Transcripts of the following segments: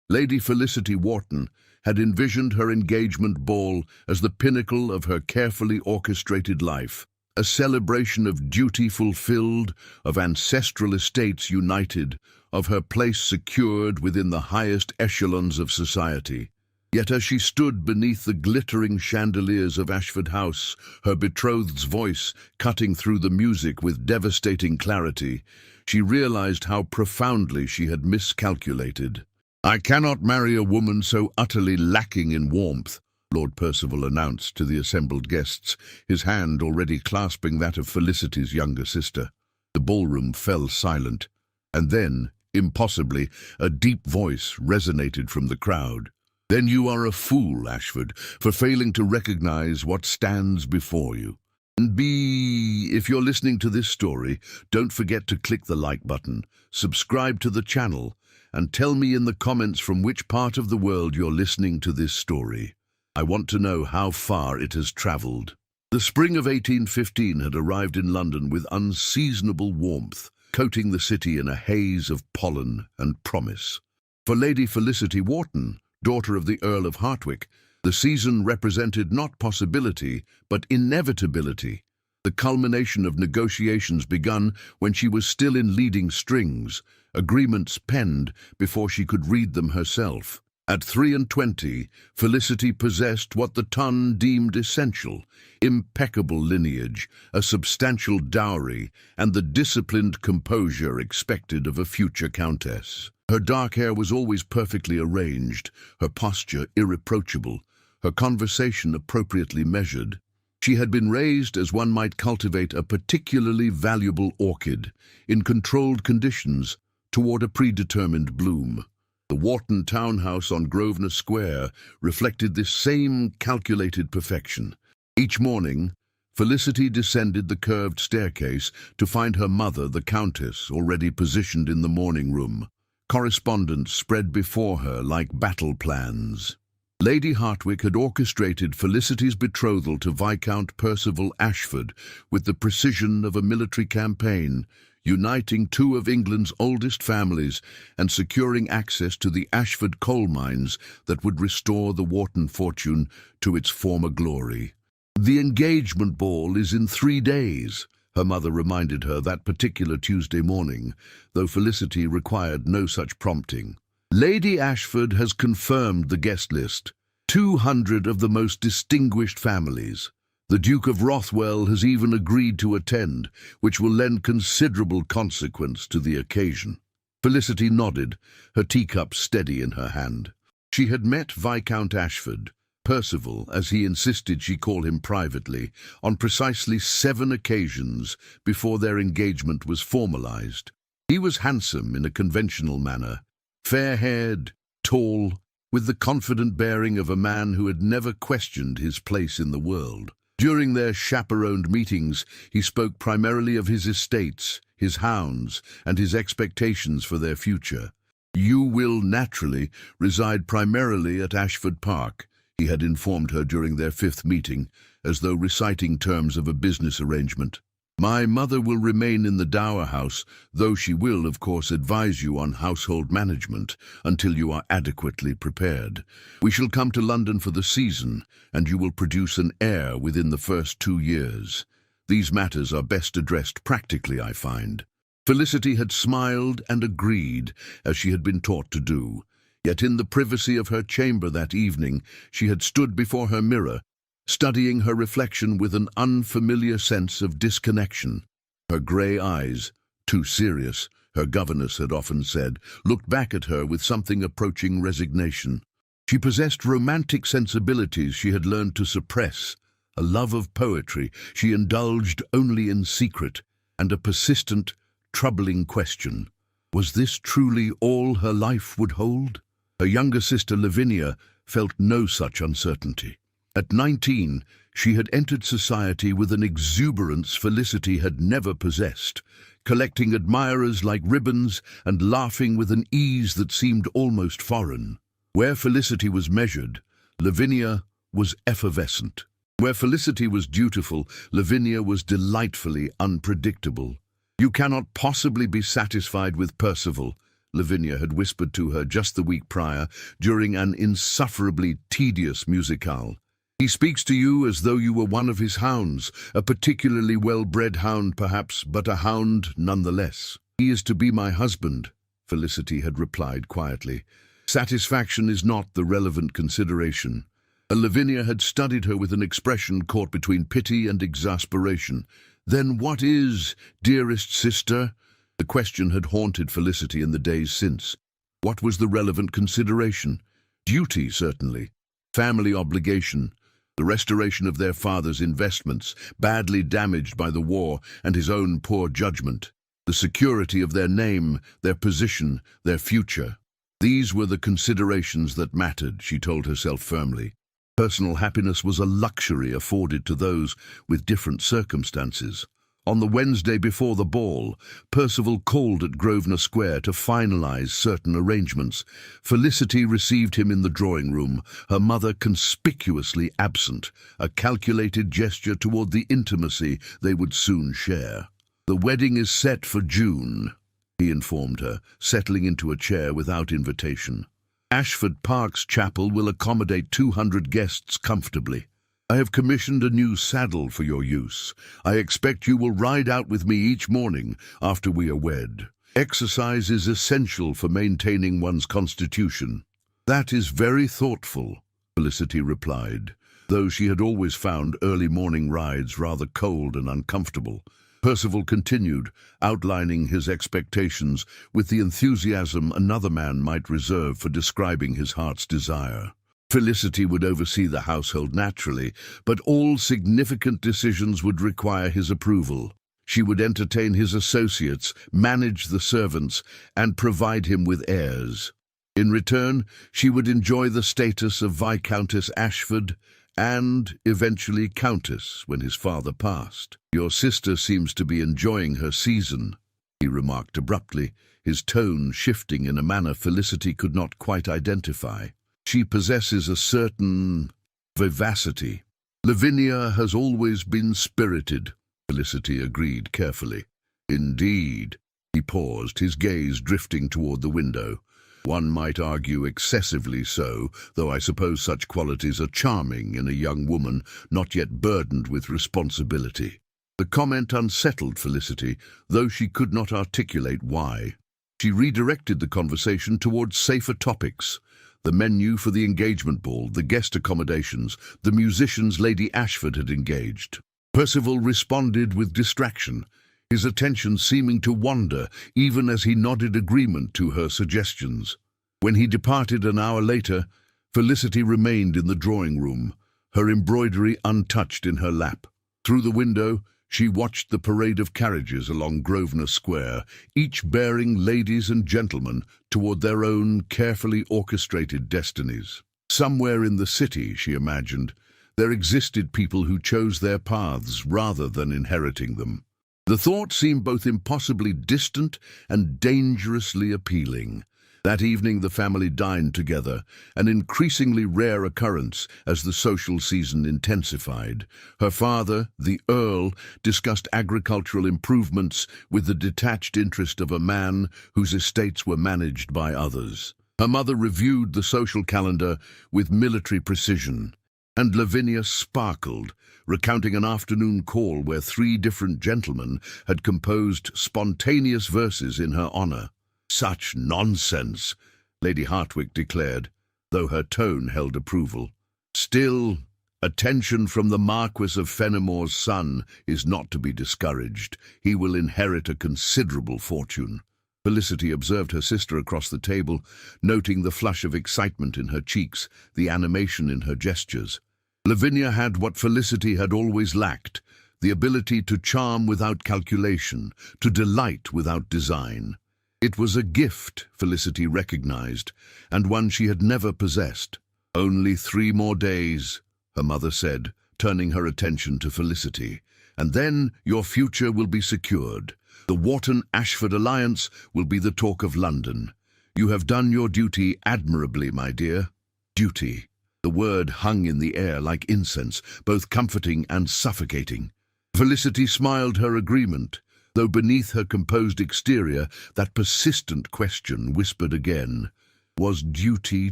Lady Felicity Wharton had envisioned her engagement ball as the pinnacle of her carefully orchestrated life, a celebration of duty fulfilled, of ancestral estates united, of her place secured within the highest echelons of society. Yet as she stood beneath the glittering chandeliers of Ashford House, her betrothed's voice cutting through the music with devastating clarity, she realized how profoundly she had miscalculated. "I cannot marry a woman so utterly lacking in warmth," Lord Percival announced to the assembled guests, his hand already clasping that of Felicity's younger sister. The ballroom fell silent, and then, impossibly, a deep voice resonated from the crowd. "Then you are a fool, Ashford, for failing to recognize what stands before you. And if you're listening to this story, don't forget to click the like button, subscribe to the channel, and tell me in the comments from which part of the world you're listening to this story. I want to know how far it has traveled." The spring of 1815 had arrived in London with unseasonable warmth, coating the city in a haze of pollen and promise. For Lady Felicity Wharton, daughter of the Earl of Hartwick, the season represented not possibility, but inevitability. The culmination of negotiations begun when she was still in leading strings, agreements penned before she could read them herself. At 23, Felicity possessed what the ton deemed essential: impeccable lineage, a substantial dowry, and the disciplined composure expected of a future countess. Her dark hair was always perfectly arranged, her posture irreproachable, her conversation appropriately measured. She had been raised as one might cultivate a particularly valuable orchid, in controlled conditions, toward a predetermined bloom. The Wharton townhouse on Grosvenor Square reflected this same calculated perfection. Each morning, Felicity descended the curved staircase to find her mother, the Countess, already positioned in the morning room. Correspondence spread before her like battle plans. Lady Hartwick had orchestrated Felicity's betrothal to Viscount Percival Ashford with the precision of a military campaign, uniting two of England's oldest families and securing access to the Ashford coal mines that would restore the Wharton fortune to its former glory. "The engagement ball is in 3 days," her mother reminded her that particular Tuesday morning, though Felicity required no such prompting. "Lady Ashford has confirmed the guest list. 200 of the most distinguished families. The Duke of Rothwell has even agreed to attend, which will lend considerable consequence to the occasion." Felicity nodded, her teacup steady in her hand. She had met Viscount Ashford, Percival, as he insisted she call him privately, on precisely 7 occasions before their engagement was formalized. He was handsome in a conventional manner, fair-haired, tall, with the confident bearing of a man who had never questioned his place in the world. During their chaperoned meetings, he spoke primarily of his estates, his hounds, and his expectations for their future. "You will, naturally, reside primarily at Ashford Park," he had informed her during their 5th meeting, as though reciting terms of a business arrangement. "My mother will remain in the Dower House, though she will, of course, advise you on household management until you are adequately prepared. We shall come to London for the season, and you will produce an heir within the first 2 years. These matters are best addressed practically, I find." Felicity had smiled and agreed, as she had been taught to do. Yet in the privacy of her chamber that evening, she had stood before her mirror, studying her reflection with an unfamiliar sense of disconnection. Her grey eyes, too serious, her governess had often said, looked back at her with something approaching resignation. She possessed romantic sensibilities she had learned to suppress, a love of poetry she indulged only in secret, and a persistent, troubling question. Was this truly all her life would hold? Her younger sister Lavinia felt no such uncertainty. At 19, she had entered society with an exuberance Felicity had never possessed, collecting admirers like ribbons and laughing with an ease that seemed almost foreign. Where Felicity was measured, Lavinia was effervescent. Where Felicity was dutiful, Lavinia was delightfully unpredictable. "You cannot possibly be satisfied with Percival," Lavinia had whispered to her just the week prior during an insufferably tedious musicale. "He speaks to you as though you were one of his hounds, a particularly well-bred hound perhaps, but a hound nonetheless." "He is to be my husband," Felicity had replied quietly. Satisfaction is not the relevant consideration. Lavinia had studied her with an expression caught between pity and exasperation. "Then what is, dearest sister?" The question had haunted Felicity in the days since. What was the relevant consideration? Duty, certainly. Family obligation. The restoration of their father's investments, badly damaged by the war and his own poor judgment. The security of their name, their position, their future. These were the considerations that mattered, she told herself firmly. Personal happiness was a luxury afforded to those with different circumstances. On the Wednesday before the ball, Percival called at Grosvenor Square to finalize certain arrangements. Felicity received him in the drawing room, her mother conspicuously absent, a calculated gesture toward the intimacy they would soon share. "The wedding is set for June," he informed her, settling into a chair without invitation. "Ashford Park's chapel will accommodate 200 guests comfortably. I have commissioned a new saddle for your use. I expect you will ride out with me each morning after we are wed. Exercise is essential for maintaining one's constitution." "That is very thoughtful," Felicity replied, though she had always found early morning rides rather cold and uncomfortable. Percival continued, outlining his expectations with the enthusiasm another man might reserve for describing his heart's desire. Felicity would oversee the household naturally, but all significant decisions would require his approval. She would entertain his associates, manage the servants, and provide him with heirs. In return, she would enjoy the status of Viscountess Ashford and, eventually, Countess when his father passed. "Your sister seems to be enjoying her season," he remarked abruptly, his tone shifting in a manner Felicity could not quite identify. "She possesses a certain vivacity." "Lavinia has always been spirited," Felicity agreed carefully. "Indeed." He paused, his gaze drifting toward the window. "One might argue excessively so, though I suppose such qualities are charming in a young woman not yet burdened with responsibility." The comment unsettled Felicity, though she could not articulate why. She redirected the conversation towards safer topics. The menu for the engagement ball, the guest accommodations, the musicians Lady Ashford had engaged. Percival responded with distraction, his attention seeming to wander even as he nodded agreement to her suggestions. When he departed an hour later, Felicity remained in the drawing room, her embroidery untouched in her lap. Through the window, she watched the parade of carriages along Grosvenor Square, each bearing ladies and gentlemen toward their own carefully orchestrated destinies. Somewhere in the city, she imagined, there existed people who chose their paths rather than inheriting them. The thought seemed both impossibly distant and dangerously appealing. That evening the family dined together, an increasingly rare occurrence as the social season intensified. Her father, the Earl, discussed agricultural improvements with the detached interest of a man whose estates were managed by others. Her mother reviewed the social calendar with military precision, and Lavinia sparkled, recounting an afternoon call where 3 different gentlemen had composed spontaneous verses in her honor. "Such nonsense," Lady Hartwick declared, though her tone held approval. "Still, attention from the Marquis of Fenimore's son is not to be discouraged. He will inherit a considerable fortune." Felicity observed her sister across the table, noting the flush of excitement in her cheeks, the animation in her gestures. Lavinia had what Felicity had always lacked, the ability to charm without calculation, to delight without design. It was a gift, Felicity recognized, and one she had never possessed. "Only 3 more days," her mother said, turning her attention to Felicity, "and then your future will be secured. The Wharton-Ashford alliance will be the talk of London. You have done your duty admirably, my dear." Duty. The word hung in the air like incense, both comforting and suffocating. Felicity smiled her agreement, though beneath her composed exterior that persistent question whispered again, was duty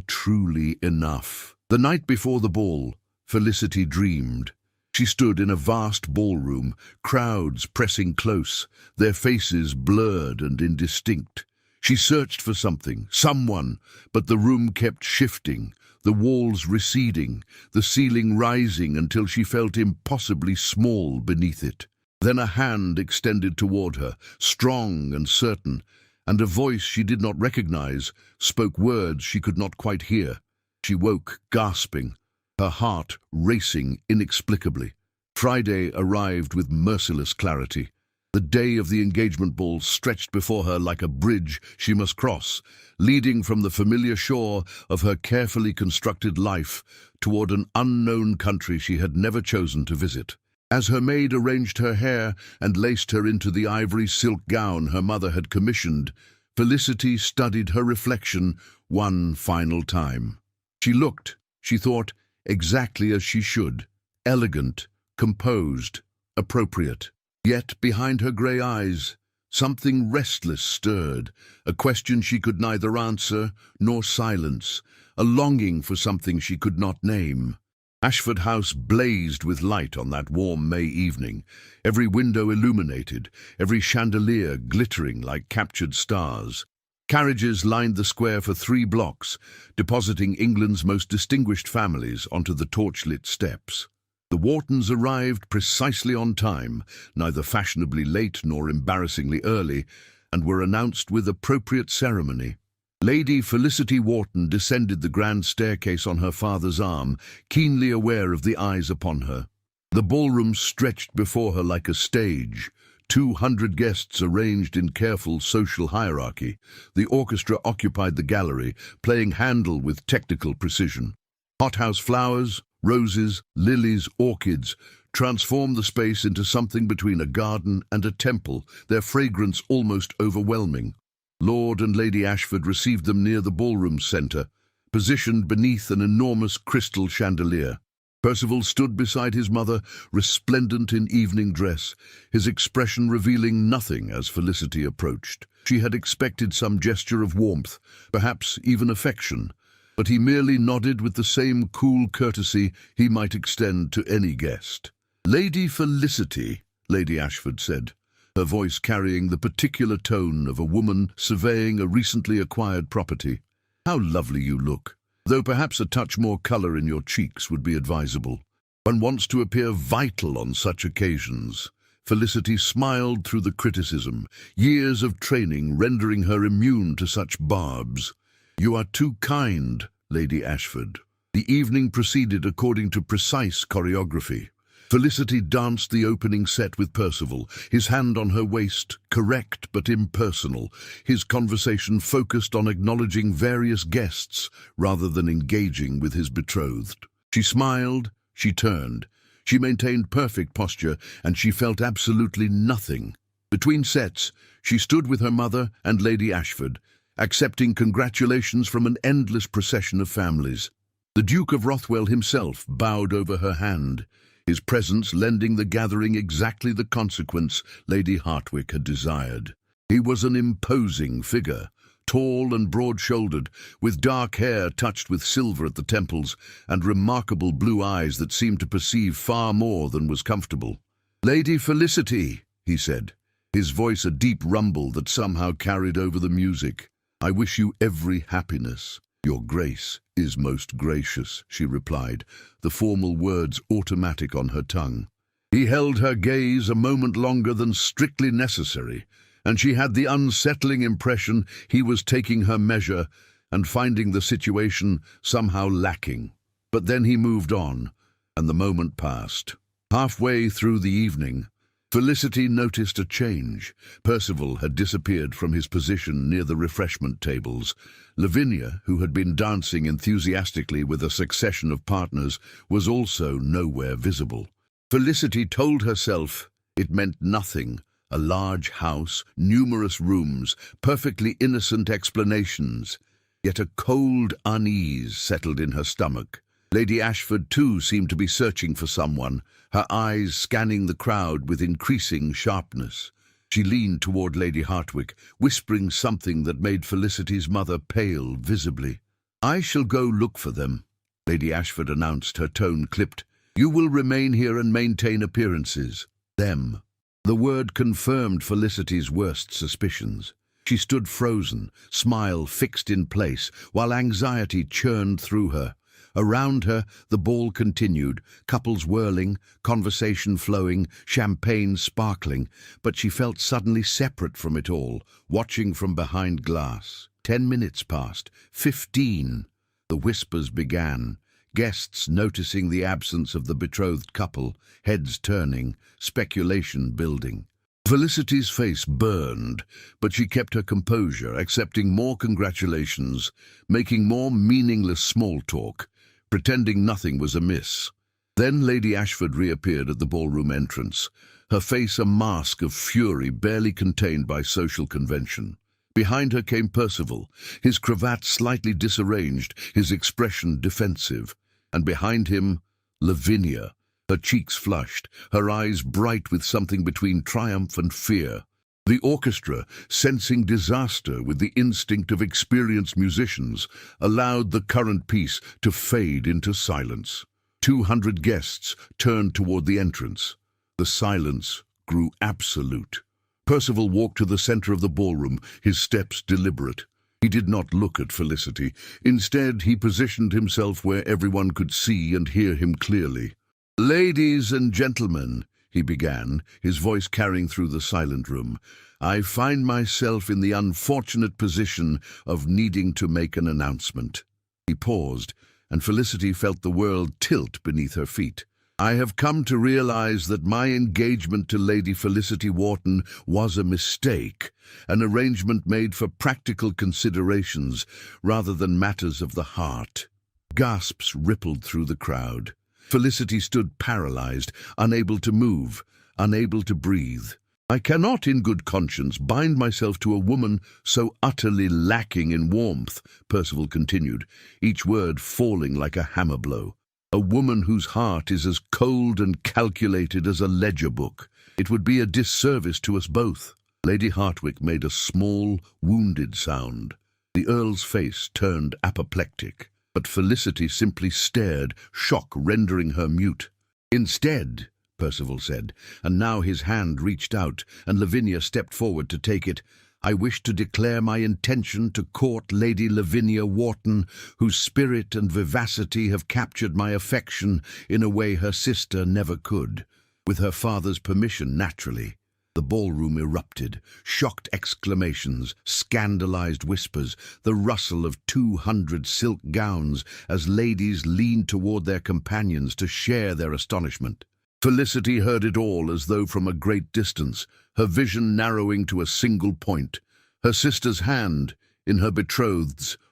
truly enough? The night before the ball, Felicity dreamed. She stood in a vast ballroom, crowds pressing close, their faces blurred and indistinct. She searched for something, someone, but the room kept shifting, the walls receding, the ceiling rising until she felt impossibly small beneath it. Then a hand extended toward her, strong and certain, and a voice she did not recognize spoke words she could not quite hear. She woke, gasping, her heart racing inexplicably. Friday arrived with merciless clarity. The day of the engagement ball stretched before her like a bridge she must cross, leading from the familiar shore of her carefully constructed life toward an unknown country she had never chosen to visit. As her maid arranged her hair and laced her into the ivory silk gown her mother had commissioned, Felicity studied her reflection one final time. She looked, she thought, exactly as she should, elegant, composed, appropriate. Yet behind her grey eyes, something restless stirred, a question she could neither answer nor silence, a longing for something she could not name. Ashford House blazed with light on that warm May evening, every window illuminated, every chandelier glittering like captured stars. Carriages lined the square for 3 blocks, depositing England's most distinguished families onto the torchlit steps. The Whartons arrived precisely on time, neither fashionably late nor embarrassingly early, and were announced with appropriate ceremony. Lady Felicity Wharton descended the grand staircase on her father's arm, keenly aware of the eyes upon her. The ballroom stretched before her like a stage, 200 guests arranged in careful social hierarchy. The orchestra occupied the gallery, playing Handel with technical precision. Hothouse flowers, roses, lilies, orchids transformed the space into something between a garden and a temple, their fragrance almost overwhelming. Lord and Lady Ashford received them near the ballroom centre, positioned beneath an enormous crystal chandelier. Percival stood beside his mother, resplendent in evening dress, his expression revealing nothing as Felicity approached. She had expected some gesture of warmth, perhaps even affection, but he merely nodded with the same cool courtesy he might extend to any guest. "Lady Felicity," Lady Ashford said, her voice carrying the particular tone of a woman surveying a recently acquired property. "How lovely you look, though perhaps a touch more colour in your cheeks would be advisable. One wants to appear vital on such occasions." Felicity smiled through the criticism, years of training rendering her immune to such barbs. "You are too kind, Lady Ashford." The evening proceeded according to precise choreography. Felicity danced the opening set with Percival, his hand on her waist, correct but impersonal, his conversation focused on acknowledging various guests rather than engaging with his betrothed. She smiled, she turned, she maintained perfect posture, and she felt absolutely nothing. Between sets, she stood with her mother and Lady Ashford, accepting congratulations from an endless procession of families. The Duke of Rothwell himself bowed over her hand, his presence lending the gathering exactly the consequence Lady Hartwick had desired. He was an imposing figure, tall and broad-shouldered, with dark hair touched with silver at the temples and remarkable blue eyes that seemed to perceive far more than was comfortable. "Lady Felicity," he said, his voice a deep rumble that somehow carried over the music, "I wish you every happiness." "Your Grace is most gracious," she replied, the formal words automatic on her tongue. He held her gaze a moment longer than strictly necessary, and she had the unsettling impression he was taking her measure and finding the situation somehow lacking. But then he moved on, and the moment passed. Halfway through the evening, Felicity noticed a change. Percival had disappeared from his position near the refreshment tables. Lavinia, who had been dancing enthusiastically with a succession of partners, was also nowhere visible. Felicity told herself it meant nothing. A large house, numerous rooms, perfectly innocent explanations. Yet a cold unease settled in her stomach. Lady Ashford, too, seemed to be searching for someone, her eyes scanning the crowd with increasing sharpness. She leaned toward Lady Hartwick, whispering something that made Felicity's mother pale visibly. "I shall go look for them," Lady Ashford announced, her tone clipped. "You will remain here and maintain appearances." Them. The word confirmed Felicity's worst suspicions. She stood frozen, smile fixed in place, while anxiety churned through her. Around her, the ball continued, couples whirling, conversation flowing, champagne sparkling, but she felt suddenly separate from it all, watching from behind glass. 10 minutes passed, 15. The whispers began, guests noticing the absence of the betrothed couple, heads turning, speculation building. Felicity's face burned, but she kept her composure, accepting more congratulations, making more meaningless small talk, pretending nothing was amiss. Then Lady Ashford reappeared at the ballroom entrance, her face a mask of fury barely contained by social convention. Behind her came Percival, his cravat slightly disarranged, his expression defensive, and behind him, Lavinia, her cheeks flushed, her eyes bright with something between triumph and fear. The orchestra, sensing disaster with the instinct of experienced musicians, allowed the current piece to fade into silence. 200 guests turned toward the entrance. The silence grew absolute. Percival walked to the center of the ballroom, his steps deliberate. He did not look at Felicity. Instead, he positioned himself where everyone could see and hear him clearly. "Ladies and gentlemen," he began, his voice carrying through the silent room, "I find myself in the unfortunate position of needing to make an announcement." He paused, and Felicity felt the world tilt beneath her feet. "I have come to realize that my engagement to Lady Felicity Wharton was a mistake, an arrangement made for practical considerations rather than matters of the heart." Gasps rippled through the crowd. Felicity stood paralyzed, unable to move, unable to breathe. "I cannot in good conscience bind myself to a woman so utterly lacking in warmth," Percival continued, each word falling like a hammer blow. "A woman whose heart is as cold and calculated as a ledger book. It would be a disservice to us both." Lady Hartwick made a small, wounded sound. The Earl's face turned apoplectic, but Felicity simply stared, shock rendering her mute. "Instead," Percival said, and now his hand reached out, and Lavinia stepped forward to take it, "I wish to declare my intention to court Lady Lavinia Wharton, whose spirit and vivacity have captured my affection in a way her sister never could. With her father's permission, naturally." The ballroom erupted, shocked exclamations, scandalized whispers, the rustle of 200 silk gowns as ladies leaned toward their companions to share their astonishment. Felicity heard it all as though from a great distance, her vision narrowing to a single point, her sister's hand in her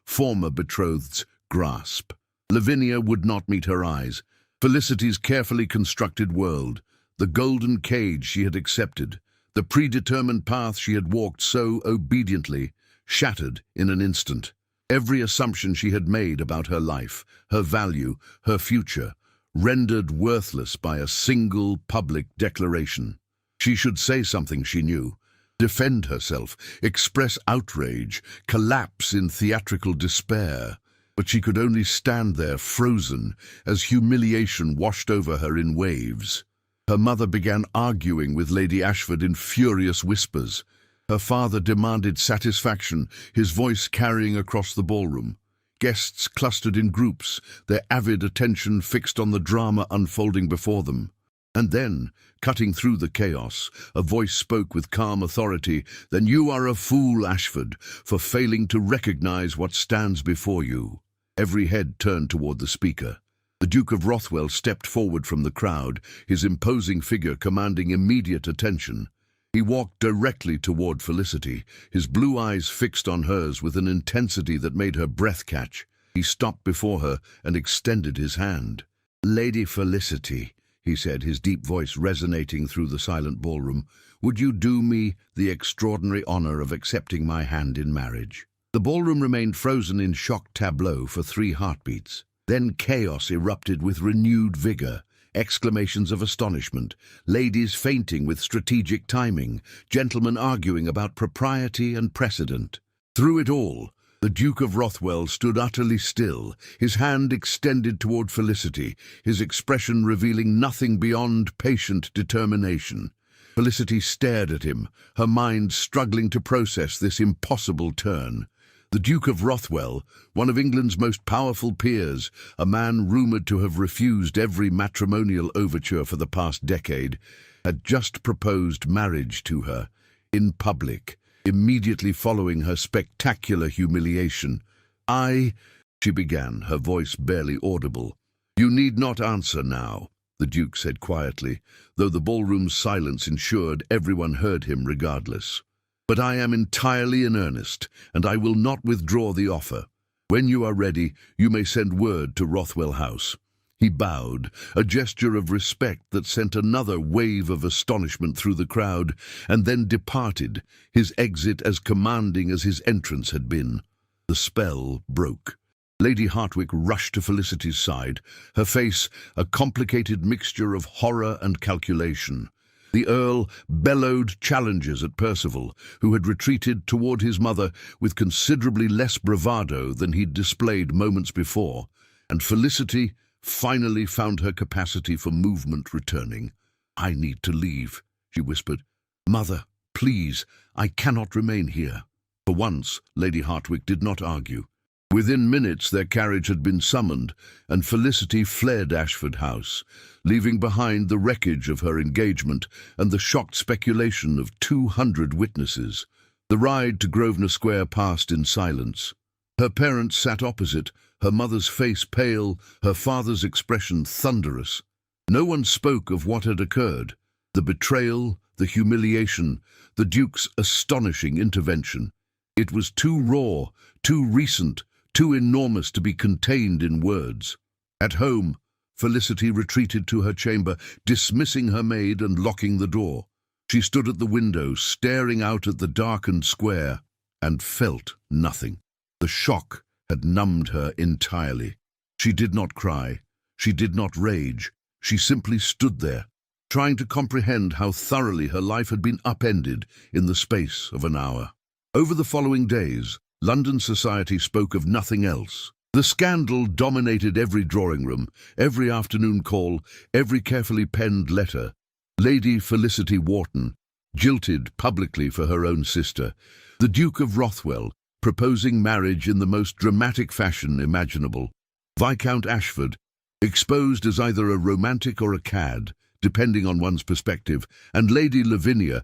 former betrothed's, grasp. Lavinia would not meet her eyes. Felicity's carefully constructed world, the golden cage she had accepted, the predetermined path she had walked so obediently, shattered in an instant. Every assumption she had made about her life, her value, her future, rendered worthless by a single public declaration. She should say something, she knew, defend herself, express outrage, collapse in theatrical despair. But she could only stand there frozen as humiliation washed over her in waves. Her mother began arguing with Lady Ashford in furious whispers. Her father demanded satisfaction, his voice carrying across the ballroom. Guests clustered in groups, their avid attention fixed on the drama unfolding before them. And then, cutting through the chaos, a voice spoke with calm authority, "Then you are a fool, Ashford, for failing to recognize what stands before you." Every head turned toward the speaker. The Duke of Rothwell stepped forward from the crowd, his imposing figure commanding immediate attention. He walked directly toward Felicity, his blue eyes fixed on hers with an intensity that made her breath catch. He stopped before her and extended his hand. "Lady Felicity," he said, his deep voice resonating through the silent ballroom, "would you do me the extraordinary honor of accepting my hand in marriage?" The ballroom remained frozen in shocked tableau for 3 heartbeats. Then chaos erupted with renewed vigor. exclamations of astonishment, ladies fainting with strategic timing, gentlemen arguing about propriety and precedent. Through it all, the Duke of Rothwell stood utterly still, his hand extended toward Felicity, his expression revealing nothing beyond patient determination. Felicity stared at him, her mind struggling to process this impossible turn. The Duke of Rothwell, one of England's most powerful peers, a man rumoured to have refused every matrimonial overture for the past decade, had just proposed marriage to her, in public, immediately following her spectacular humiliation. She began, her voice barely audible. "You need not answer now," the Duke said quietly, though the ballroom's silence ensured everyone heard him regardless. "But I am entirely in earnest, and I will not withdraw the offer. When you are ready, you may send word to Rothwell House." He bowed, a gesture of respect that sent another wave of astonishment through the crowd, and then departed, his exit as commanding as his entrance had been. The spell broke. Lady Hartwick rushed to Felicity's side, her face a complicated mixture of horror and calculation. The Earl bellowed challenges at Percival, who had retreated toward his mother with considerably less bravado than he'd displayed moments before, and Felicity finally found her capacity for movement returning. "I need to leave," she whispered. "Mother, please, I cannot remain here." For once, Lady Hartwick did not argue. Within minutes their carriage had been summoned, and Felicity fled Ashford House, leaving behind the wreckage of her engagement and the shocked speculation of 200 witnesses. The ride to Grosvenor Square passed in silence. Her parents sat opposite, her mother's face pale, her father's expression thunderous. No one spoke of what had occurred: the betrayal, the humiliation, the Duke's astonishing intervention. It was too raw, too recent, too enormous to be contained in words. At home, Felicity retreated to her chamber, dismissing her maid and locking the door. She stood at the window, staring out at the darkened square, and felt nothing. The shock had numbed her entirely. She did not cry. She did not rage. She simply stood there, trying to comprehend how thoroughly her life had been upended in the space of an hour. Over the following days, London society spoke of nothing else. The scandal dominated every drawing room, every afternoon call, every carefully penned letter. Lady Felicity Wharton, jilted publicly for her own sister. The Duke of Rothwell, proposing marriage in the most dramatic fashion imaginable. Viscount Ashford, exposed as either a romantic or a cad, depending on one's perspective, and Lady Lavinia,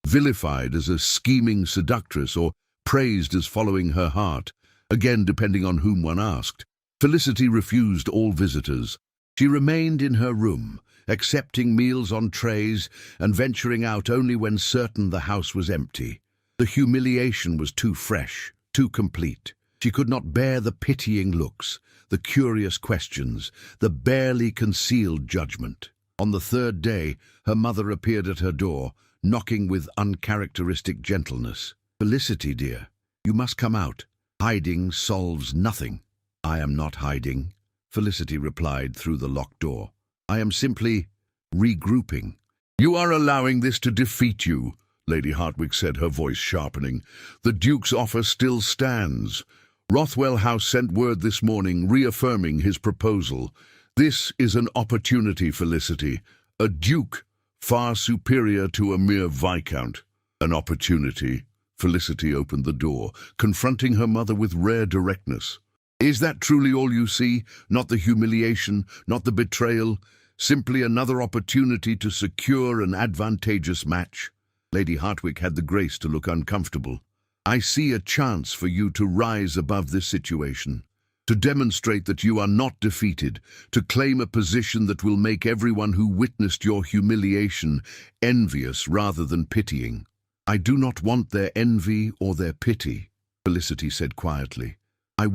vilified as a scheming seductress or praised as following her heart, again depending on whom one asked. Felicity refused all visitors. She remained in her room, accepting meals on trays and venturing out only when certain the house was empty. The humiliation was too fresh, too complete. She could not bear the pitying looks, the curious questions, the barely concealed judgment. On the third day, her mother appeared at her door, knocking with uncharacteristic gentleness. "Felicity, dear, you must come out. Hiding solves nothing." "I am not hiding," Felicity replied through the locked door. "I am simply regrouping." "You are allowing this to defeat you," Lady Hartwick said, her voice sharpening. "The Duke's offer still stands. Rothwell House sent word this morning reaffirming his proposal. This is an opportunity, Felicity. A Duke, far superior to a mere Viscount. An opportunity." Felicity opened the door, confronting her mother with rare directness. "Is that truly all you see? Not the humiliation, not the betrayal, simply another opportunity to secure an advantageous match?" Lady Hartwick had the grace to look uncomfortable. "I see a chance for you to rise above this situation, to demonstrate that you are not defeated, to claim a position that will make everyone who witnessed your humiliation envious rather than pitying." "I do not want their envy or their pity," Felicity said quietly. I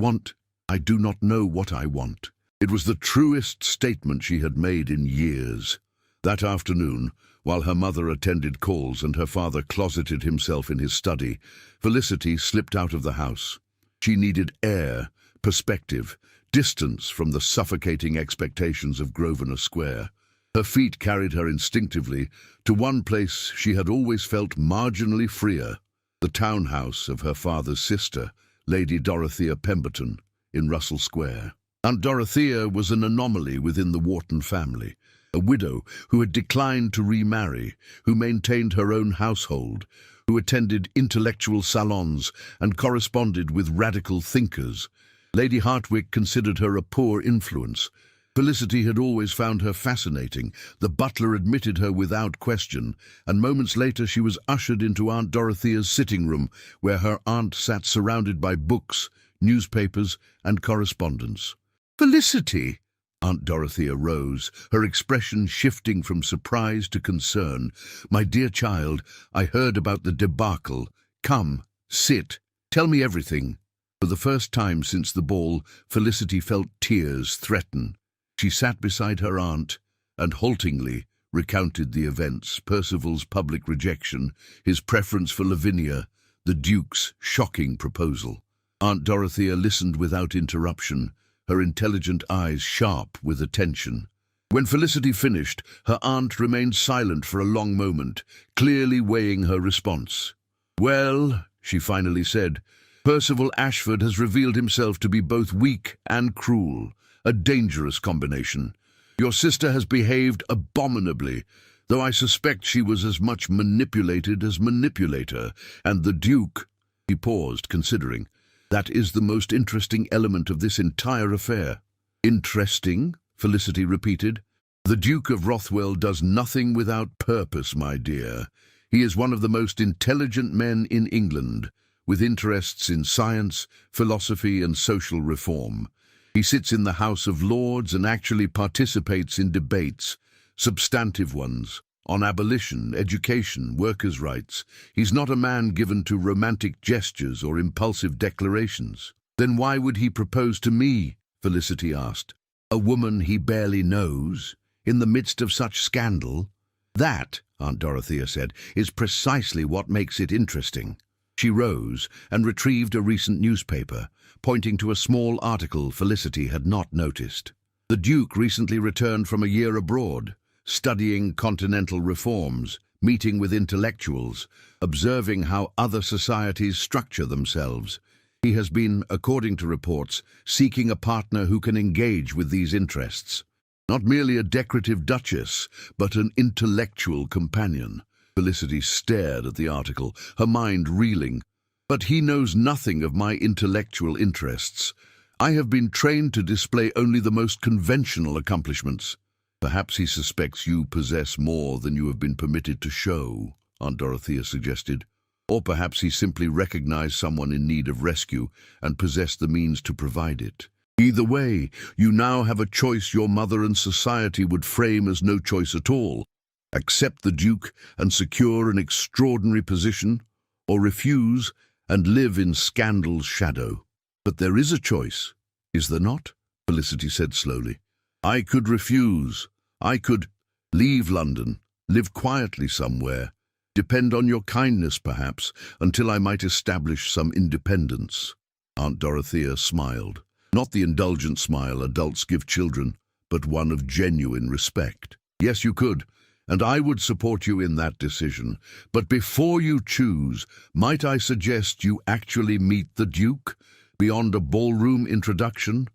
do not know what I want." It was the truest statement she had made in years. That afternoon, while her mother attended calls and her father closeted himself in his study, Felicity slipped out of the house. She needed air, perspective, distance from the suffocating expectations of Grosvenor Square. Her feet carried her instinctively to one place she had always felt marginally freer, the townhouse of her father's sister, Lady Dorothea Pemberton, in Russell Square. Aunt Dorothea was an anomaly within the Wharton family, a widow who had declined to remarry, who maintained her own household, who attended intellectual salons and corresponded with radical thinkers. Lady Hartwick considered her a poor influence. Felicity had always found her fascinating. The butler admitted her without question, and moments later she was ushered into Aunt Dorothea's sitting room, where her aunt sat surrounded by books, newspapers, and correspondence. "Felicity!" Aunt Dorothea rose, her expression shifting from surprise to concern. "My dear child, I heard about the debacle. Come, sit. Tell me everything." For the first time since the ball, Felicity felt tears threaten. She sat beside her aunt and haltingly recounted the events: Percival's public rejection, his preference for Lavinia, the Duke's shocking proposal. Aunt Dorothea listened without interruption, her intelligent eyes sharp with attention. When Felicity finished, her aunt remained silent for a long moment, clearly weighing her response. "Well," she finally said, "Percival Ashford has revealed himself to be both weak and cruel, a dangerous combination. Your sister has behaved abominably, though I suspect she was as much manipulated as manipulator, and the Duke—" He paused, considering. "That is the most interesting element of this entire affair." "Interesting?" Felicity repeated. "The Duke of Rothwell does nothing without purpose, my dear. He is one of the most intelligent men in England, with interests in science, philosophy, and social reform. He sits in the House of Lords and actually participates in debates, substantive ones, on abolition, education, workers' rights. He's not a man given to romantic gestures or impulsive declarations." "Then why would he propose to me?" Felicity asked. "A woman he barely knows, in the midst of such scandal?" "That," Aunt Dorothea said, "is precisely what makes it interesting." She rose and retrieved a recent newspaper, pointing to a small article Felicity had not noticed. "The Duke recently returned from a year abroad, studying continental reforms, meeting with intellectuals, observing how other societies structure themselves. He has been, according to reports, seeking a partner who can engage with these interests. Not merely a decorative duchess, but an intellectual companion." Felicity stared at the article, her mind reeling. "But he knows nothing of my intellectual interests. I have been trained to display only the most conventional accomplishments." "Perhaps he suspects you possess more than you have been permitted to show," Aunt Dorothea suggested. "Or perhaps he simply recognized someone in need of rescue and possessed the means to provide it. Either way, you now have a choice your mother and society would frame as no choice at all. Accept the Duke and secure an extraordinary position, or refuse and live in scandal's shadow." "But there is a choice, is there not?" Felicity said slowly. "I could refuse. I could leave London, live quietly somewhere, depend on your kindness perhaps, until I might establish some independence." Aunt Dorothea smiled. Not the indulgent smile adults give children, but one of genuine respect. "Yes, you could, and I would support you in that decision. But before you choose, might I suggest you actually meet the Duke, beyond a ballroom introduction?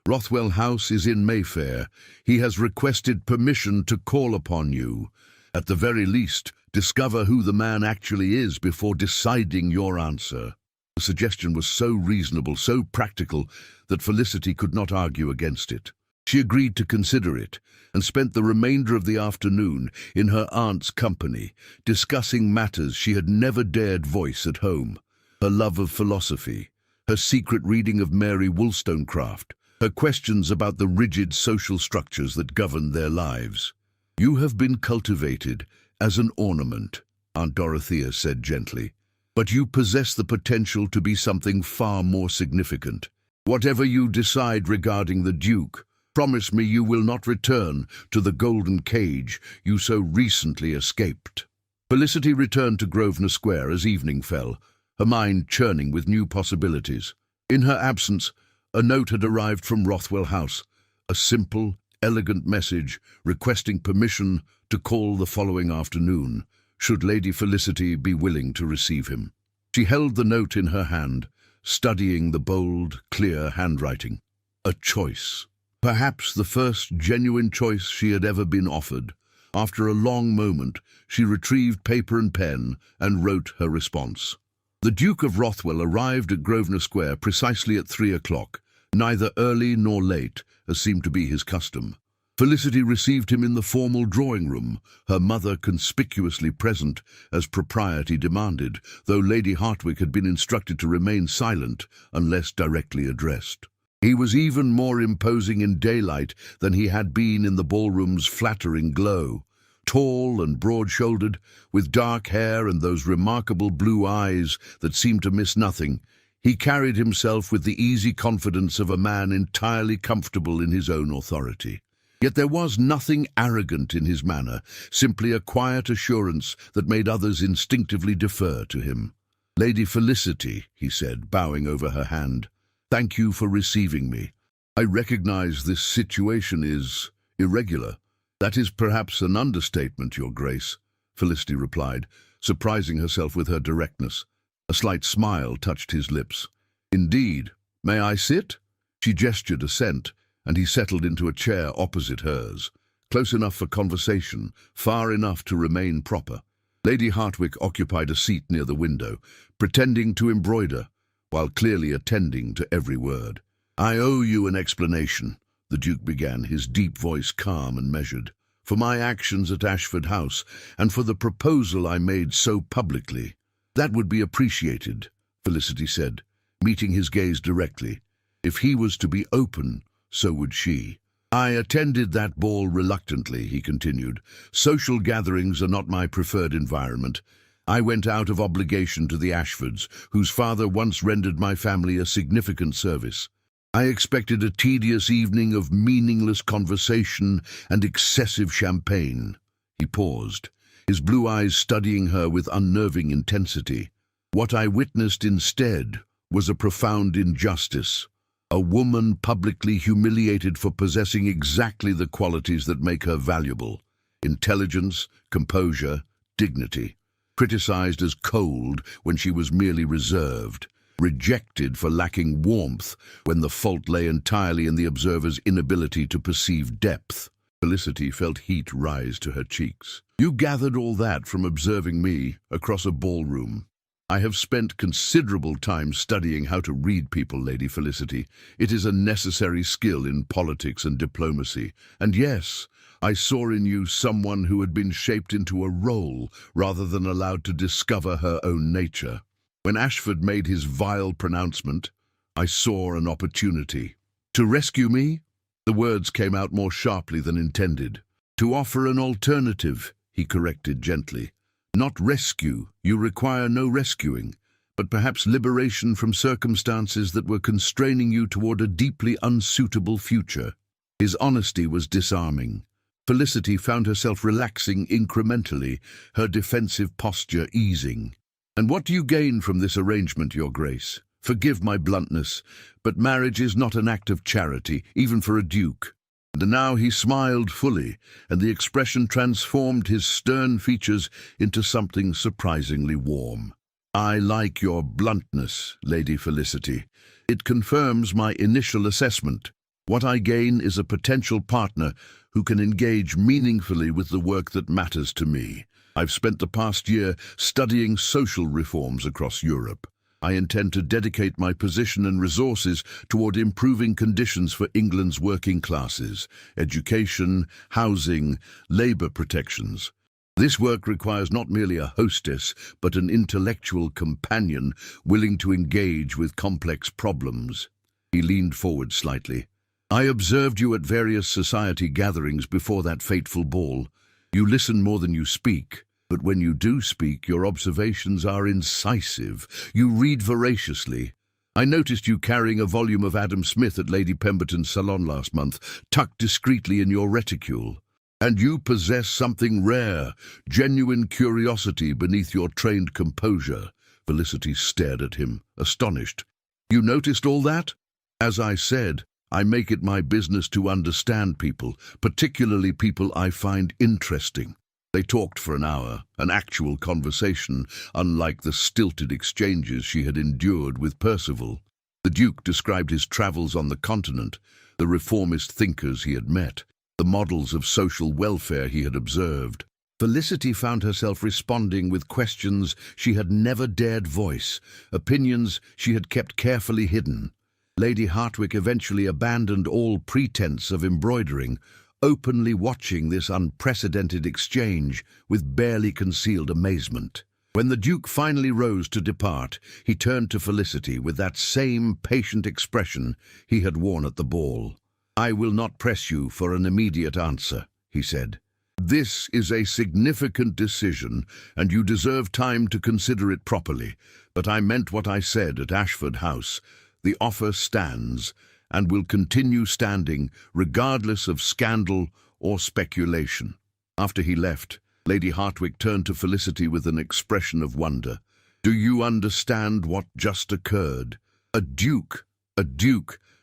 Rothwell House is in Mayfair. He has requested permission to call upon you. At the very least, discover who the man actually is before deciding your answer." The suggestion was so reasonable, so practical, that Felicity could not argue against it. She agreed to consider it, and spent the remainder of the afternoon in her aunt's company, discussing matters she had never dared voice at home: her love of philosophy, her secret reading of Mary Wollstonecraft, her questions about the rigid social structures that governed their lives. "You have been cultivated as an ornament," Aunt Dorothea said gently, "but you possess the potential to be something far more significant. Whatever you decide regarding the Duke, promise me you will not return to the golden cage you so recently escaped." Felicity returned to Grosvenor Square as evening fell, her mind churning with new possibilities. In her absence, a note had arrived from Rothwell House, a simple, elegant message requesting permission to call the following afternoon, should Lady Felicity be willing to receive him. She held the note in her hand, studying the bold, clear handwriting. A choice. Perhaps the first genuine choice she had ever been offered. After a long moment, she retrieved paper and pen and wrote her response. The Duke of Rothwell arrived at Grosvenor Square precisely at 3 o'clock, neither early nor late, as seemed to be his custom. Felicity received him in the formal drawing-room, her mother conspicuously present, as propriety demanded, though Lady Hartwig had been instructed to remain silent unless directly addressed. He was even more imposing in daylight than he had been in the ballroom's flattering glow. Tall and broad-shouldered, with dark hair and those remarkable blue eyes that seemed to miss nothing, he carried himself with the easy confidence of a man entirely comfortable in his own authority. Yet there was nothing arrogant in his manner, simply a quiet assurance that made others instinctively defer to him. "Lady Felicity," he said, bowing over her hand, "thank you for receiving me. I recognize this situation is irregular." "That is perhaps an understatement, Your Grace," Felicity replied, surprising herself with her directness. A slight smile touched his lips. "Indeed. May I sit?" She gestured assent, and he settled into a chair opposite hers, close enough for conversation, far enough to remain proper. Lady Hartwig occupied a seat near the window, pretending to embroider, while clearly attending to every word. "I owe you an explanation," the Duke began, his deep voice calm and measured, "for my actions at Ashford House, and for the proposal I made so publicly." "That would be appreciated," Felicity said, meeting his gaze directly. If he was to be open, so would she. "I attended that ball reluctantly," he continued. "Social gatherings are not my preferred environment. I went out of obligation to the Ashfords, whose father once rendered my family a significant service. I expected a tedious evening of meaningless conversation and excessive champagne." He paused, his blue eyes studying her with unnerving intensity. "What I witnessed instead was a profound injustice. A woman publicly humiliated for possessing exactly the qualities that make her valuable: intelligence, composure, dignity. Criticized as cold when she was merely reserved. Rejected for lacking warmth when the fault lay entirely in the observer's inability to perceive depth." Felicity felt heat rise to her cheeks. "You gathered all that from observing me across a ballroom." "I have spent considerable time studying how to read people, Lady Felicity. It is a necessary skill in politics and diplomacy. And yes, I saw in you someone who had been shaped into a role rather than allowed to discover her own nature. When Ashford made his vile pronouncement, I saw an opportunity." "To rescue me?" The words came out more sharply than intended. "To offer an alternative," he corrected gently. "Not rescue. You require no rescuing, but perhaps liberation from circumstances that were constraining you toward a deeply unsuitable future." His honesty was disarming. Felicity found herself relaxing incrementally, her defensive posture easing. "And what do you gain from this arrangement, Your Grace? Forgive my bluntness, but marriage is not an act of charity, even for a duke." And now he smiled fully, and the expression transformed his stern features into something surprisingly warm. "I like your bluntness, Lady Felicity. It confirms my initial assessment. What I gain is a potential partner who can engage meaningfully with the work that matters to me. I've spent the past year studying social reforms across Europe. I intend to dedicate my position and resources toward improving conditions for England's working classes: education, housing, labor protections. This work requires not merely a hostess, but an intellectual companion willing to engage with complex problems." He leaned forward slightly. "I observed you at various society gatherings before that fateful ball. You listen more than you speak, but when you do speak, your observations are incisive. You read voraciously. I noticed you carrying a volume of Adam Smith at Lady Pemberton's salon last month, tucked discreetly in your reticule. And you possess something rare, genuine curiosity beneath your trained composure." Felicity stared at him, astonished. "You noticed all that?" "As I said, I make it my business to understand people, particularly people I find interesting. They talked for an hour, an actual conversation, unlike the stilted exchanges she had endured with Percival. The Duke described his travels on the continent, the reformist thinkers he had met, the models of social welfare he had observed. Felicity found herself responding with questions she had never dared voice, opinions she had kept carefully hidden. Lady Hartwick eventually abandoned all pretense of embroidering, openly watching this unprecedented exchange with barely concealed amazement. When the Duke finally rose to depart, he turned to Felicity with that same patient expression he had worn at the ball. "I will not press you for an immediate answer," he said. "This is a significant decision, and you deserve time to consider it properly. But I meant what I said at Ashford House. The offer stands, and will continue standing, regardless of scandal or speculation." After he left, Lady Hartwick turned to Felicity with an expression of wonder. "Do you understand what just occurred? A duke,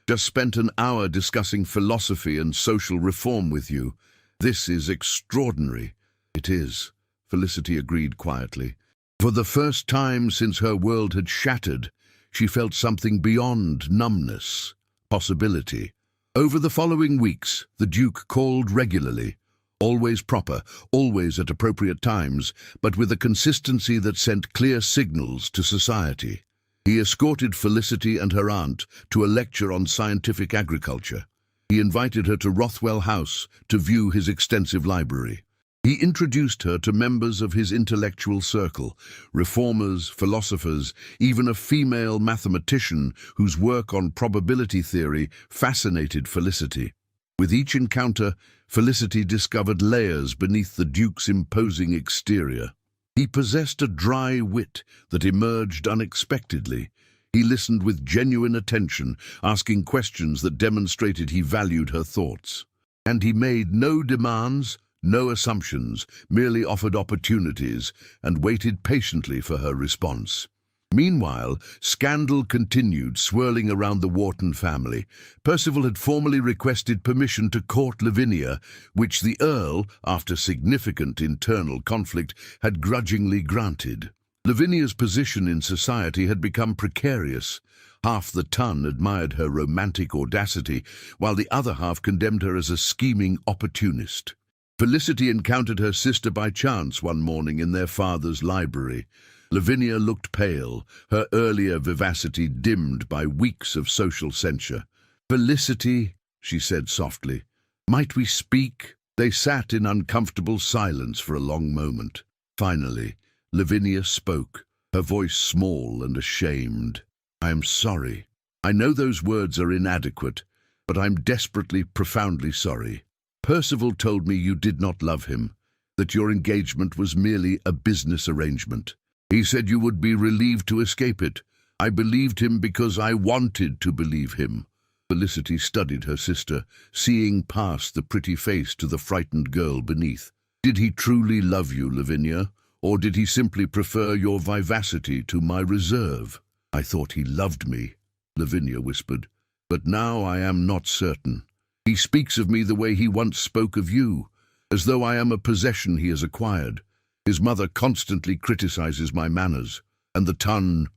just spent an hour discussing philosophy and social reform with you. This is extraordinary." "It is," Felicity agreed quietly. For the first time since her world had shattered, she felt something beyond numbness, possibility. Over the following weeks, the Duke called regularly, always proper, always at appropriate times, but with a consistency that sent clear signals to society. He escorted Felicity and her aunt to a lecture on scientific agriculture. He invited her to Rothwell House to view his extensive library. He introduced her to members of his intellectual circle, reformers, philosophers, even a female mathematician whose work on probability theory fascinated Felicity. With each encounter, Felicity discovered layers beneath the Duke's imposing exterior. He possessed a dry wit that emerged unexpectedly. He listened with genuine attention, asking questions that demonstrated he valued her thoughts. And he made no demands, no assumptions, merely offered opportunities and waited patiently for her response. Meanwhile, scandal continued swirling around the Wharton family. Percival had formally requested permission to court Lavinia, which the Earl, after significant internal conflict, had grudgingly granted. Lavinia's position in society had become precarious. Half the ton admired her romantic audacity, while the other half condemned her as a scheming opportunist. Felicity encountered her sister by chance one morning in their father's library. Lavinia looked pale, her earlier vivacity dimmed by weeks of social censure. "Felicity," she said softly, "might we speak?" They sat in uncomfortable silence for a long moment. Finally, Lavinia spoke, her voice small and ashamed. "I am sorry. I know those words are inadequate, but I'm desperately, profoundly sorry. Percival told me you did not love him, that your engagement was merely a business arrangement. He said you would be relieved to escape it. I believed him because I wanted to believe him." Felicity studied her sister, seeing past the pretty face to the frightened girl beneath. "Did he truly love you, Lavinia, or did he simply prefer your vivacity to my reserve?" "I thought he loved me," Lavinia whispered, "but now I am not certain. He speaks of me the way he once spoke of you, as though I am a possession he has acquired. His mother constantly criticizes my manners, and the ton—"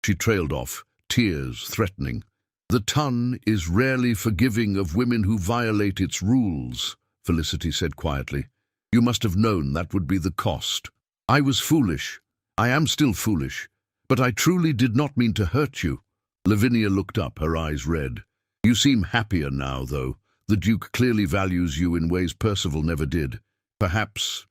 She trailed off, tears threatening. "The ton is rarely forgiving of women who violate its rules," Felicity said quietly. "You must have known that would be the cost. I was foolish. I am still foolish, but I truly did not mean to hurt you." Lavinia looked up, her eyes red. "You seem happier now, though. The Duke clearly values you in ways Percival never did. Perhaps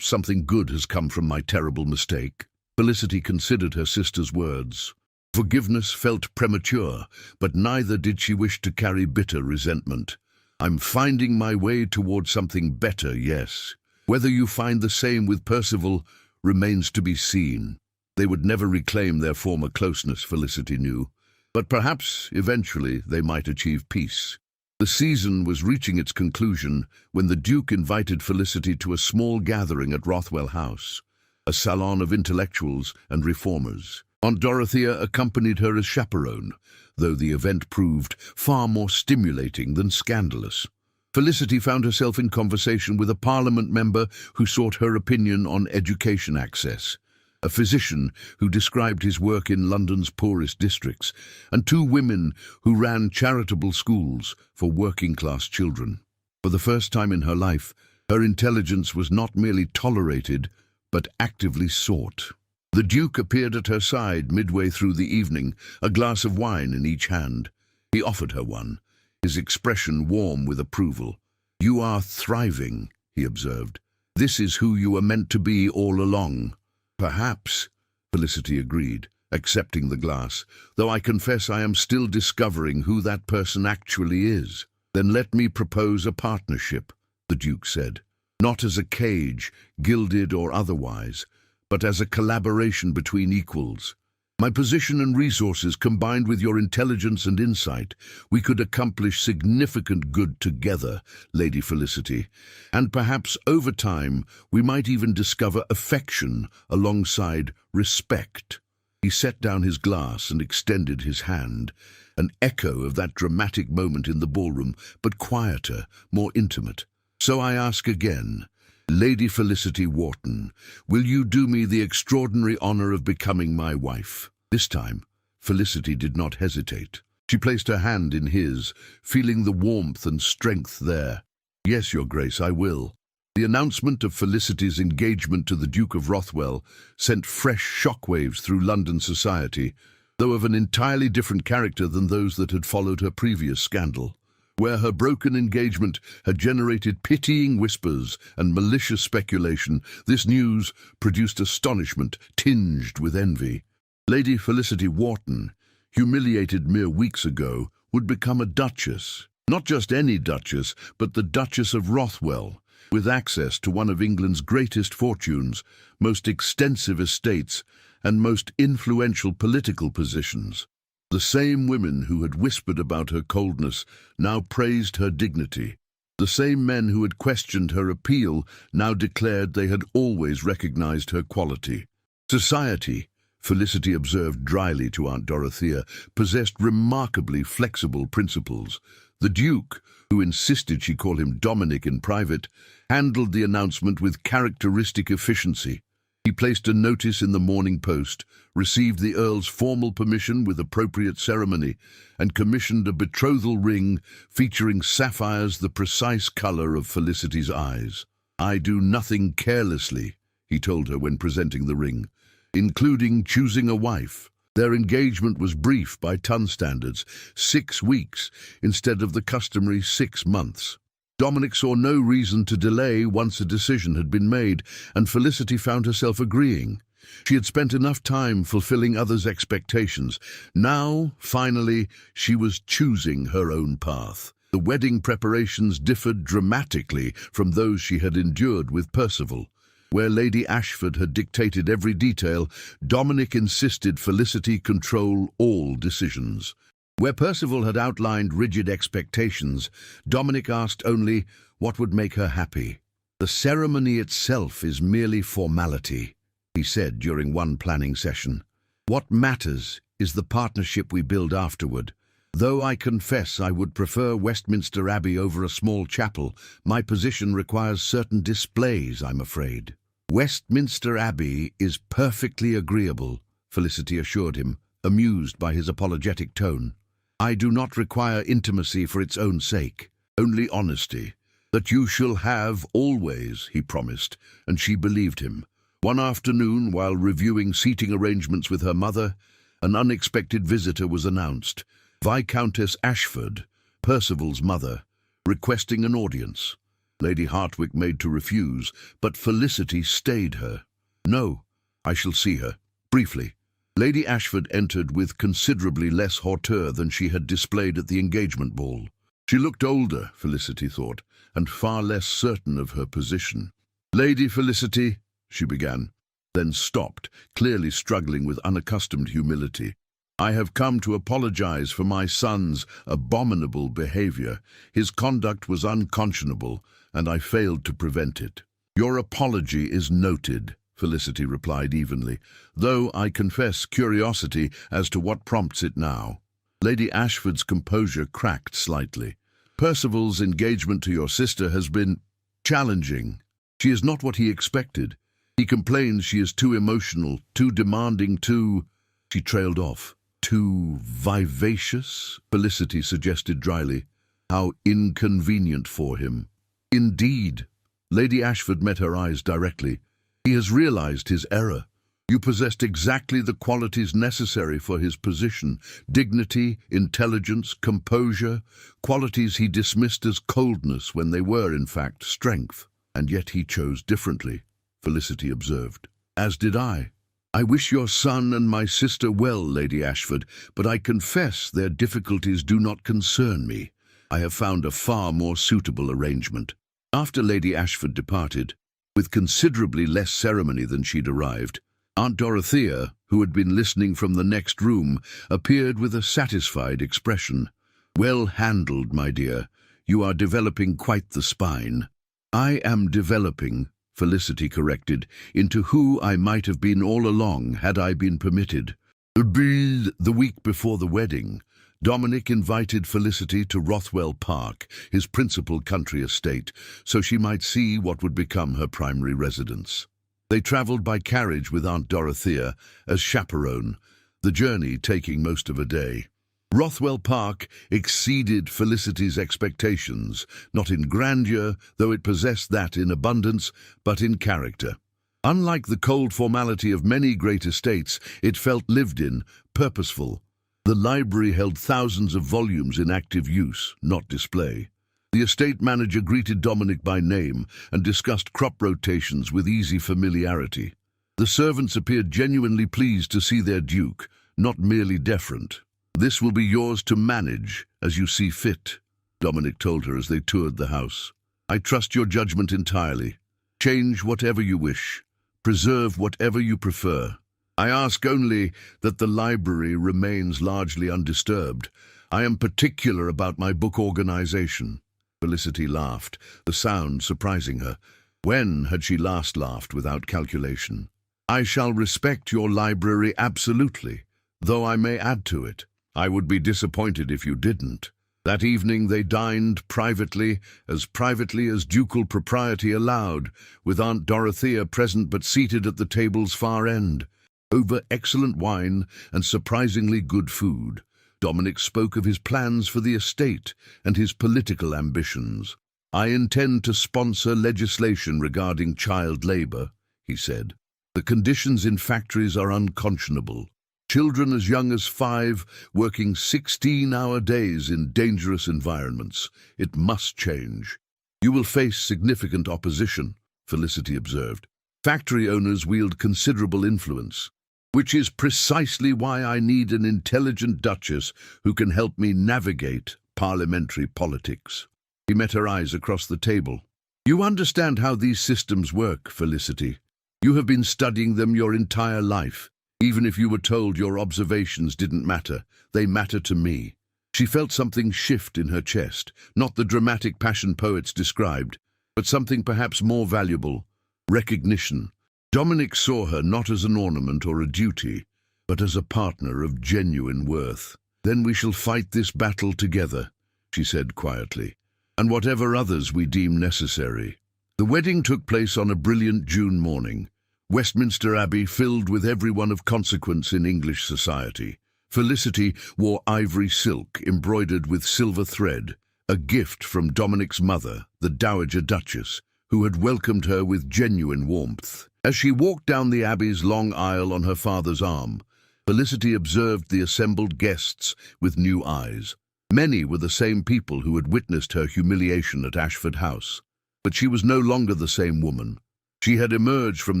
something good has come from my terrible mistake." Felicity considered her sister's words. Forgiveness felt premature, but neither did she wish to carry bitter resentment. "I'm finding my way toward something better, yes. Whether you find the same with Percival remains to be seen." They would never reclaim their former closeness, Felicity knew, but perhaps eventually they might achieve peace. The season was reaching its conclusion when the Duke invited Felicity to a small gathering at Rothwell House, a salon of intellectuals and reformers. Aunt Dorothea accompanied her as chaperone, though the event proved far more stimulating than scandalous. Felicity found herself in conversation with a Parliament member who sought her opinion on education access, a physician who described his work in London's poorest districts, and two women who ran charitable schools for working-class children. For the first time in her life, her intelligence was not merely tolerated, but actively sought. The Duke appeared at her side midway through the evening, a glass of wine in each hand. He offered her one, his expression warm with approval. "You are thriving," he observed. "This is who you were meant to be all along." "Perhaps," Felicity agreed, accepting the glass, "though I confess I am still discovering who that person actually is." "Then let me propose a partnership," the Duke said. "Not as a cage, gilded or otherwise, but as a collaboration between equals. My position and resources combined with your intelligence and insight, we could accomplish significant good together, Lady Felicity, and perhaps over time we might even discover affection alongside respect." He set down his glass and extended his hand, an echo of that dramatic moment in the ballroom, but quieter, more intimate. "So I ask again, Lady Felicity Wharton, will you do me the extraordinary honor of becoming my wife?" This time, Felicity did not hesitate. She placed her hand in his, feeling the warmth and strength there. "Yes, Your Grace, I will." The announcement of Felicity's engagement to the Duke of Rothwell sent fresh shockwaves through London society, though of an entirely different character than those that had followed her previous scandal. Where her broken engagement had generated pitying whispers and malicious speculation, this news produced astonishment tinged with envy. Lady Felicity Wharton, humiliated mere weeks ago, would become a duchess. Not just any duchess, but the Duchess of Rothwell, with access to one of England's greatest fortunes, most extensive estates, and most influential political positions. The same women who had whispered about her coldness now praised her dignity. The same men who had questioned her appeal now declared they had always recognized her quality. Society, Felicity observed dryly to Aunt Dorothea, possessed remarkably flexible principles. The Duke, who insisted she call him Dominic in private, handled the announcement with characteristic efficiency. He placed a notice in the Morning Post, received the Earl's formal permission with appropriate ceremony, and commissioned a betrothal ring featuring sapphires the precise color of Felicity's eyes. "I do nothing carelessly," he told her when presenting the ring, "including choosing a wife." Their engagement was brief by ton standards, 6 weeks instead of the customary 6 months. Dominic saw no reason to delay once a decision had been made, and Felicity found herself agreeing. She had spent enough time fulfilling others' expectations. Now, finally, she was choosing her own path. The wedding preparations differed dramatically from those she had endured with Percival. Where Lady Ashford had dictated every detail, Dominic insisted Felicity control all decisions. Where Percival had outlined rigid expectations, Dominic asked only what would make her happy. "The ceremony itself is merely formality," he said during one planning session. "What matters is the partnership we build afterward. Though I confess I would prefer Westminster Abbey over a small chapel, my position requires certain displays, I'm afraid." "Westminster Abbey is perfectly agreeable," Felicity assured him, amused by his apologetic tone. "I do not require intimacy for its own sake, only honesty. That you shall have always," he promised, and she believed him. One afternoon, while reviewing seating arrangements with her mother, an unexpected visitor was announced. Viscountess Ashford, Percival's mother, requesting an audience. Lady Hartwick made to refuse, but Felicity stayed her. "No, I shall see her, briefly." Lady Ashford entered with considerably less hauteur than she had displayed at the engagement ball. She looked older, Felicity thought, and far less certain of her position. "Lady Felicity," she began, then stopped, clearly struggling with unaccustomed humility. "I have come to apologize for my son's abominable behavior. His conduct was unconscionable, and I failed to prevent it." "Your apology is noted," Felicity replied evenly, though I confess curiosity as to what prompts it now. Lady Ashford's composure cracked slightly. Percival's engagement to your sister has been challenging. She is not what he expected. He complains she is too emotional, too demanding, too... She trailed off. Too vivacious? Felicity suggested dryly. How inconvenient for him. Indeed. Lady Ashford met her eyes directly. He has realized his error. You possessed exactly the qualities necessary for his position. Dignity, intelligence, composure, qualities he dismissed as coldness when they were, in fact, strength. And yet he chose differently, Felicity observed. As did I. I wish your son and my sister well, Lady Ashford, but I confess their difficulties do not concern me. I have found a far more suitable arrangement. After Lady Ashford departed, with considerably less ceremony than she'd arrived, Aunt Dorothea, who had been listening from the next room, appeared with a satisfied expression. Well handled, my dear. You are developing quite the spine. I am developing, Felicity corrected, into who I might have been all along had I been permitted. The week before the wedding, Dominic invited Felicity to Rothwell Park, his principal country estate, so she might see what would become her primary residence. They travelled by carriage with Aunt Dorothea as chaperone, the journey taking most of a day. Rothwell Park exceeded Felicity's expectations, not in grandeur, though it possessed that in abundance, but in character. Unlike the cold formality of many great estates, it felt lived in, purposeful. The library held thousands of volumes in active use, not display. The estate manager greeted Dominic by name and discussed crop rotations with easy familiarity. The servants appeared genuinely pleased to see their duke, not merely deferent. This will be yours to manage as you see fit, Dominic told her as they toured the house. I trust your judgment entirely. Change whatever you wish. Preserve whatever you prefer. I ask only that the library remains largely undisturbed. I am particular about my book organization. Felicity laughed, the sound surprising her. When had she last laughed without calculation? I shall respect your library absolutely, though I may add to it. I would be disappointed if you didn't. That evening they dined privately as ducal propriety allowed, with Aunt Dorothea present but seated at the table's far end. Over excellent wine and surprisingly good food, Dominic spoke of his plans for the estate and his political ambitions. I intend to sponsor legislation regarding child labor, he said. The conditions in factories are unconscionable. Children as young as 5 working 16-hour days in dangerous environments. It must change. You will face significant opposition, Felicity observed. Factory owners wield considerable influence, which is precisely why I need an intelligent duchess who can help me navigate parliamentary politics. He met her eyes across the table. You understand how these systems work, Felicity. You have been studying them your entire life. Even if you were told your observations didn't matter, they matter to me. She felt something shift in her chest, not the dramatic passion poets described, but something perhaps more valuable, recognition. Dominic saw her not as an ornament or a duty, but as a partner of genuine worth. Then we shall fight this battle together, she said quietly, and whatever others we deem necessary. The wedding took place on a brilliant June morning. Westminster Abbey filled with everyone of consequence in English society. Felicity wore ivory silk embroidered with silver thread, a gift from Dominic's mother, the Dowager Duchess, who had welcomed her with genuine warmth. As she walked down the Abbey's long aisle on her father's arm, Felicity observed the assembled guests with new eyes. Many were the same people who had witnessed her humiliation at Ashford House. But she was no longer the same woman. She had emerged from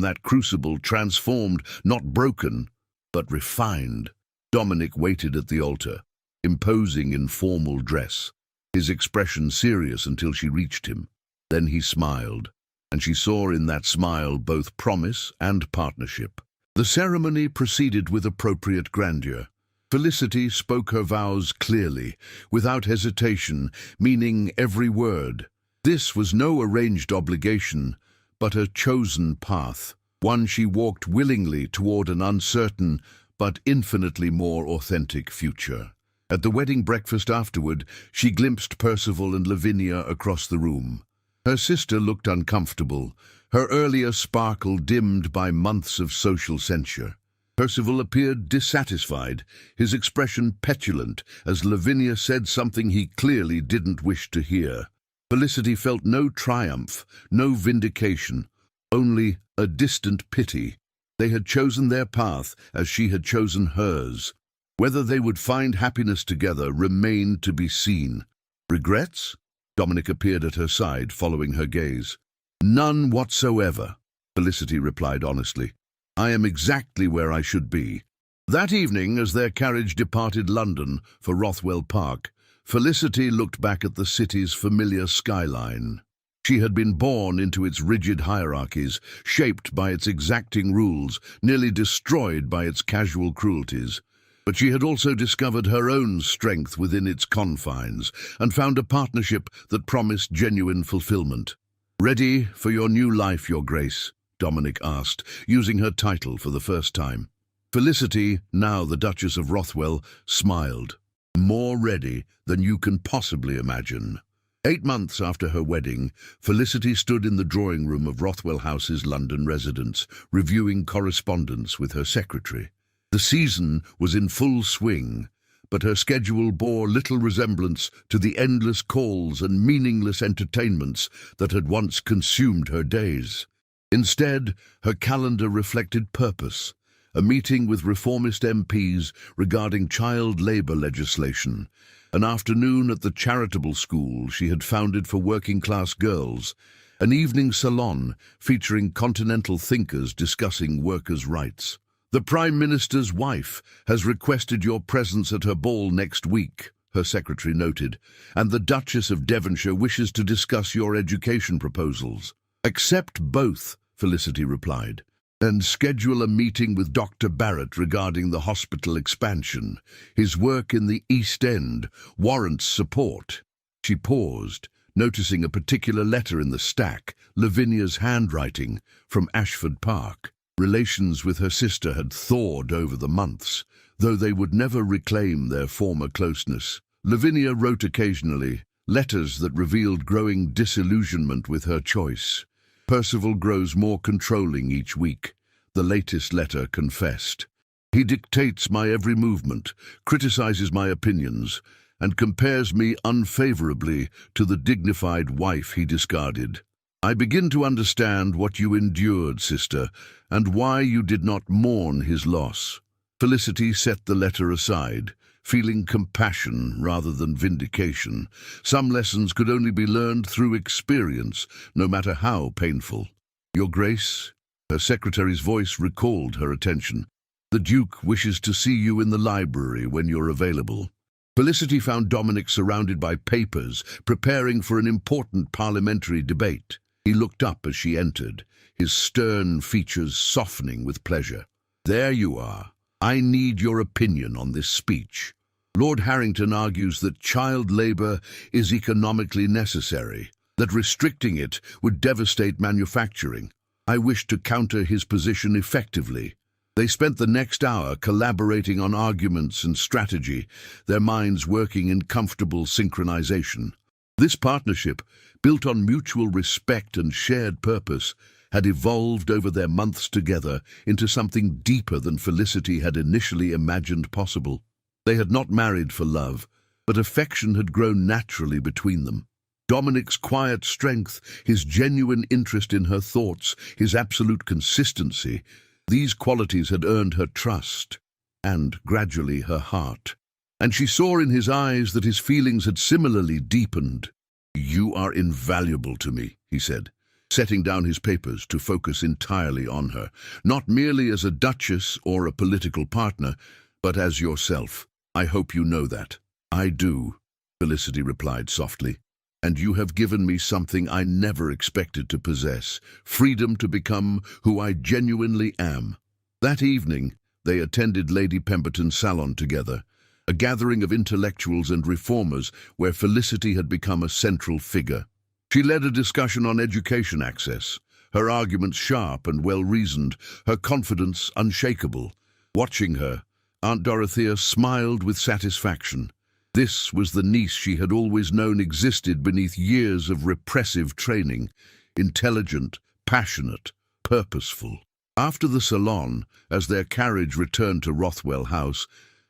that crucible transformed, not broken, but refined. Dominic waited at the altar, imposing in formal dress, his expression serious until she reached him. Then he smiled, and she saw in that smile both promise and partnership. The ceremony proceeded with appropriate grandeur. Felicity spoke her vows clearly, without hesitation, meaning every word. This was no arranged obligation, but a chosen path. one she walked willingly toward an uncertain but infinitely more authentic future. At the wedding breakfast afterward, she glimpsed Percival and Lavinia across the room. Her sister looked uncomfortable, her earlier sparkle dimmed by months of social censure. Percival appeared dissatisfied, his expression petulant as Lavinia said something he clearly didn't wish to hear. Felicity felt no triumph, no vindication, only a distant pity. They had chosen their path as she had chosen hers. Whether they would find happiness together remained to be seen. Regrets? Dominic appeared at her side, following her gaze. None whatsoever, Felicity replied honestly. I am exactly where I should be. That evening, as their carriage departed London for Rothwell Park, Felicity looked back at the city's familiar skyline. She had been born into its rigid hierarchies, shaped by its exacting rules, nearly destroyed by its casual cruelties. But she had also discovered her own strength within its confines and found a partnership that promised genuine fulfillment. "Ready for your new life, Your Grace?" Dominic asked, using her title for the first time. Felicity, now the Duchess of Rothwell, smiled. More ready than you can possibly imagine. 8 months after her wedding, Felicity stood in the drawing room of Rothwell House's London residence, reviewing correspondence with her secretary. The season was in full swing, but her schedule bore little resemblance to the endless calls and meaningless entertainments that had once consumed her days. Instead, her calendar reflected purpose, a meeting with reformist MPs regarding child labour legislation, an afternoon at the charitable school she had founded for working-class girls, an evening salon featuring continental thinkers discussing workers' rights. "The Prime Minister's wife has requested your presence at her ball next week," her secretary noted, "and the Duchess of Devonshire wishes to discuss your education proposals." "Accept both," Felicity replied, "and schedule a meeting with Dr. Barrett regarding the hospital expansion. His work in the East End warrants support." She paused, noticing a particular letter in the stack, Lavinia's handwriting, from Ashford Park. Relations with her sister had thawed over the months, though they would never reclaim their former closeness. Lavinia wrote occasionally, letters that revealed growing disillusionment with her choice. "Percival grows more controlling each week," the latest letter confessed. "He dictates my every movement, criticizes my opinions, and compares me unfavorably to the dignified wife he discarded. I begin to understand what you endured, sister, and why you did not mourn his loss." Felicity set the letter aside, feeling compassion rather than vindication. Some lessons could only be learned through experience, no matter how painful. "Your Grace," her secretary's voice recalled her attention. "The Duke wishes to see you in the library when you're available." Felicity found Dominic surrounded by papers, preparing for an important parliamentary debate. He looked up as she entered, his stern features softening with pleasure. "There you are. I need your opinion on this speech. Lord Harrington argues that child labour is economically necessary, that restricting it would devastate manufacturing. I wish to counter his position effectively." They spent the next hour collaborating on arguments and strategy, their minds working in comfortable synchronization. This partnership, built on mutual respect and shared purpose, had evolved over their months together into something deeper than Felicity had initially imagined possible. They had not married for love, but affection had grown naturally between them. Dominic's quiet strength, his genuine interest in her thoughts, his absolute consistency, these qualities had earned her trust, and gradually her heart. And she saw in his eyes that his feelings had similarly deepened. "You are invaluable to me," he said, setting down his papers to focus entirely on her, "not merely as a duchess or a political partner, but as yourself. I hope you know that." "I do," Felicity replied softly. "And you have given me something I never expected to possess, freedom to become who I genuinely am." That evening, they attended Lady Pemberton's salon together, a gathering of intellectuals and reformers where Felicity had become a central figure. She led a discussion on education access, her arguments sharp and well-reasoned, her confidence unshakable. Watching her, Aunt Dorothea smiled with satisfaction. This was the niece she had always known existed beneath years of repressive training, intelligent, passionate, purposeful. After the salon, as their carriage returned to Rothwell House,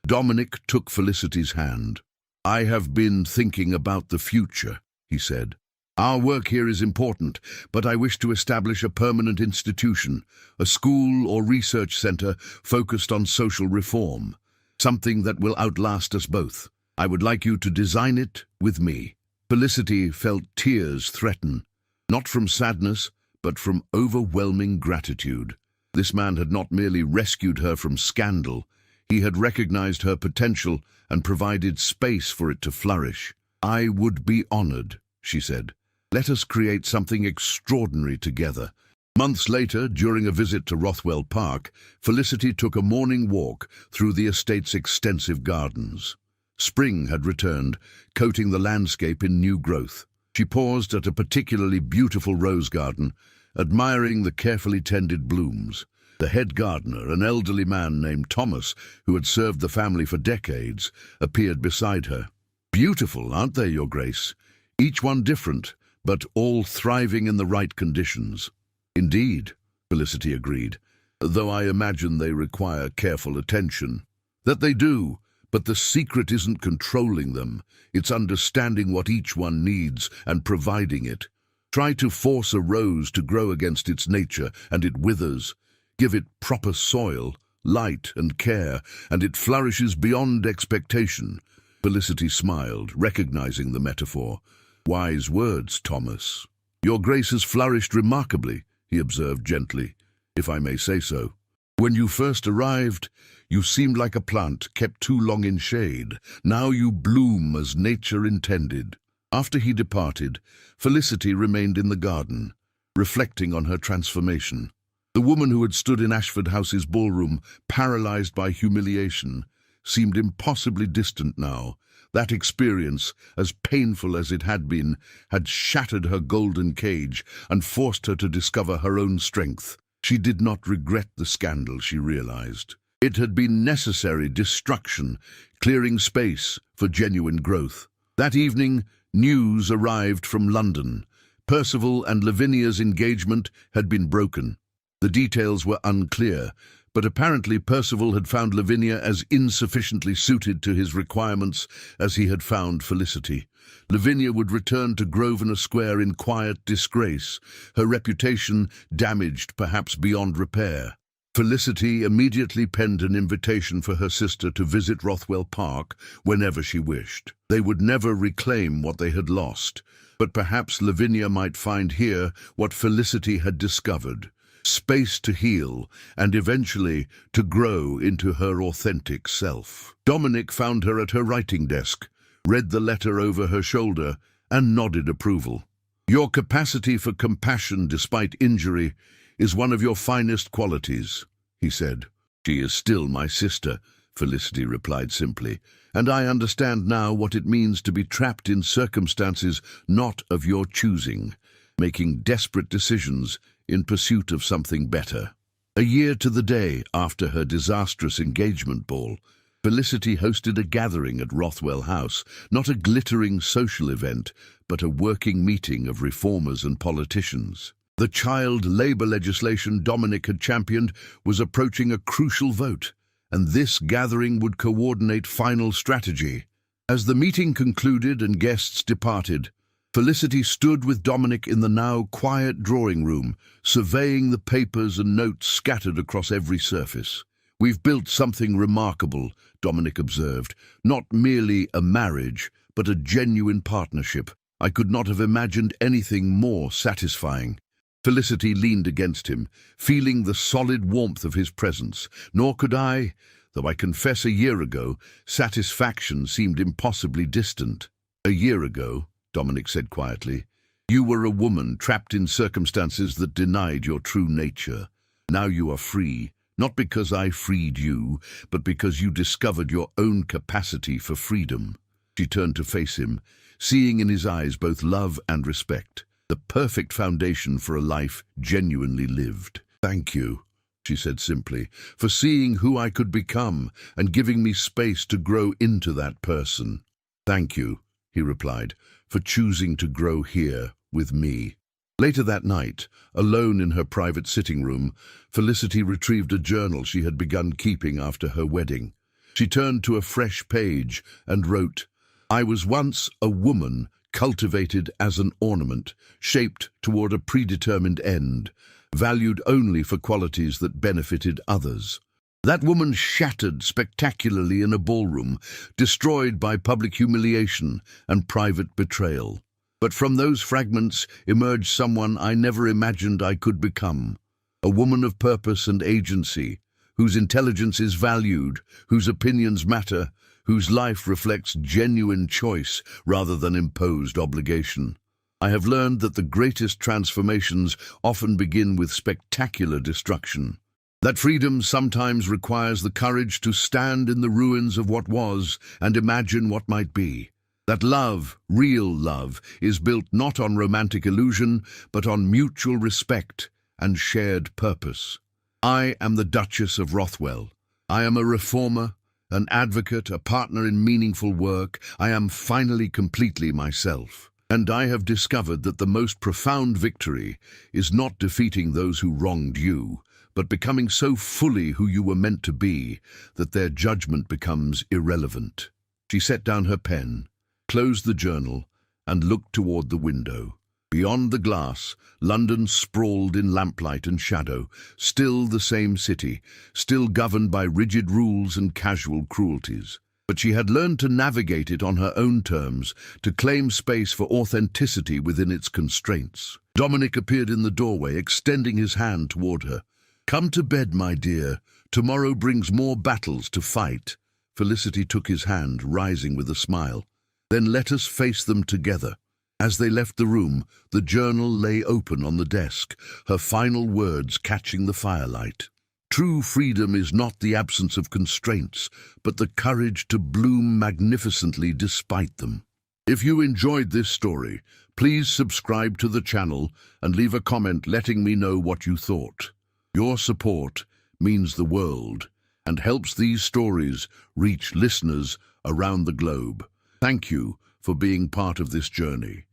Dominic took Felicity's hand. "I have been thinking about the future," he said. "Our work here is important, but I wish to establish a permanent institution, a school or research center focused on social reform, something that will outlast us both. I would like you to design it with me." Felicity felt tears threaten, not from sadness, but from overwhelming gratitude. This man had not merely rescued her from scandal, he had recognized her potential and provided space for it to flourish. "I would be honored," she said. "Let us create something extraordinary together." Months later, during a visit to Rothwell Park, Felicity took a morning walk through the estate's extensive gardens. Spring had returned, coating the landscape in new growth. She paused at a particularly beautiful rose garden, admiring the carefully tended blooms. The head gardener, an elderly man named Thomas, who had served the family for decades, appeared beside her. "Beautiful, aren't they, Your Grace? Each one different, but all thriving in the right conditions." "Indeed," Felicity agreed, "though I imagine they require careful attention." "That they do, but the secret isn't controlling them. It's understanding what each one needs and providing it. Try to force a rose to grow against its nature, and it withers. Give it proper soil, light and care, and it flourishes beyond expectation." Felicity smiled, recognizing the metaphor. "Wise words, Thomas." "Your Grace has flourished remarkably," he observed gently, "if I may say so. When you first arrived, you seemed like a plant kept too long in shade. Now you bloom as nature intended." After he departed, Felicity remained in the garden, reflecting on her transformation. The woman who had stood in Ashford House's ballroom, paralyzed by humiliation, seemed impossibly distant now. That experience, as painful as it had been, had shattered her golden cage and forced her to discover her own strength. She did not regret the scandal, she realized. It had been necessary destruction, clearing space for genuine growth. That evening, news arrived from London. Percival and Lavinia's engagement had been broken. The details were unclear, but apparently Percival had found Lavinia as insufficiently suited to his requirements as he had found Felicity. Lavinia would return to Grosvenor Square in quiet disgrace, her reputation damaged perhaps beyond repair. Felicity immediately penned an invitation for her sister to visit Rothwell Park whenever she wished. They would never reclaim what they had lost, but perhaps Lavinia might find here what Felicity had discovered: space to heal and eventually to grow into her authentic self. Dominic found her at her writing desk, read the letter over her shoulder, and nodded approval. "Your capacity for compassion despite injury is one of your finest qualities," he said. "She is still my sister," Felicity replied simply, "and I understand now what it means to be trapped in circumstances not of your choosing, making desperate decisions in pursuit of something better." A year to the day after her disastrous engagement ball, Felicity hosted a gathering at Rothwell House, not a glittering social event, but a working meeting of reformers and politicians. The child labor legislation Dominic had championed was approaching a crucial vote, and this gathering would coordinate final strategy. As the meeting concluded and guests departed, Felicity stood with Dominic in the now quiet drawing room, surveying the papers and notes scattered across every surface. "We've built something remarkable," Dominic observed. "Not merely a marriage, but a genuine partnership. I could not have imagined anything more satisfying." Felicity leaned against him, feeling the solid warmth of his presence. "Nor could I, though I confess a year ago, satisfaction seemed impossibly distant." "A year ago," Dominic said quietly, "you were a woman trapped in circumstances that denied your true nature. Now you are free, not because I freed you, but because you discovered your own capacity for freedom." She turned to face him, seeing in his eyes both love and respect. the perfect foundation for a life genuinely lived. "Thank you," she said simply, "for seeing who I could become and giving me space to grow into that person." "Thank you," he replied, "for choosing to grow here with me." Later that night, alone in her private sitting room, Felicity retrieved a journal she had begun keeping after her wedding. She turned to a fresh page and wrote, "I was once a woman cultivated as an ornament, shaped toward a predetermined end, valued only for qualities that benefited others. That woman shattered spectacularly in a ballroom, destroyed by public humiliation and private betrayal. But from those fragments emerged someone I never imagined I could become, a woman of purpose and agency, whose intelligence is valued, whose opinions matter, whose life reflects genuine choice rather than imposed obligation. I have learned that the greatest transformations often begin with spectacular destruction. That freedom sometimes requires the courage to stand in the ruins of what was and imagine what might be. That love, real love, is built not on romantic illusion, but on mutual respect and shared purpose. I am the Duchess of Rothwell. I am a reformer, an advocate, a partner in meaningful work. I am finally completely myself. And I have discovered that the most profound victory is not defeating those who wronged you, but becoming so fully who you were meant to be that their judgment becomes irrelevant." She set down her pen, closed the journal, and looked toward the window. Beyond the glass, London sprawled in lamplight and shadow, still the same city, still governed by rigid rules and casual cruelties. But she had learned to navigate it on her own terms, to claim space for authenticity within its constraints. Dominic appeared in the doorway, extending his hand toward her. "Come to bed, my dear. Tomorrow brings more battles to fight." Felicity took his hand, rising with a smile. "Then let us face them together." As they left the room, the journal lay open on the desk, her final words catching the firelight. "True freedom is not the absence of constraints, but the courage to bloom magnificently despite them." If you enjoyed this story, please subscribe to the channel and leave a comment letting me know what you thought. Your support means the world and helps these stories reach listeners around the globe. Thank you for being part of this journey.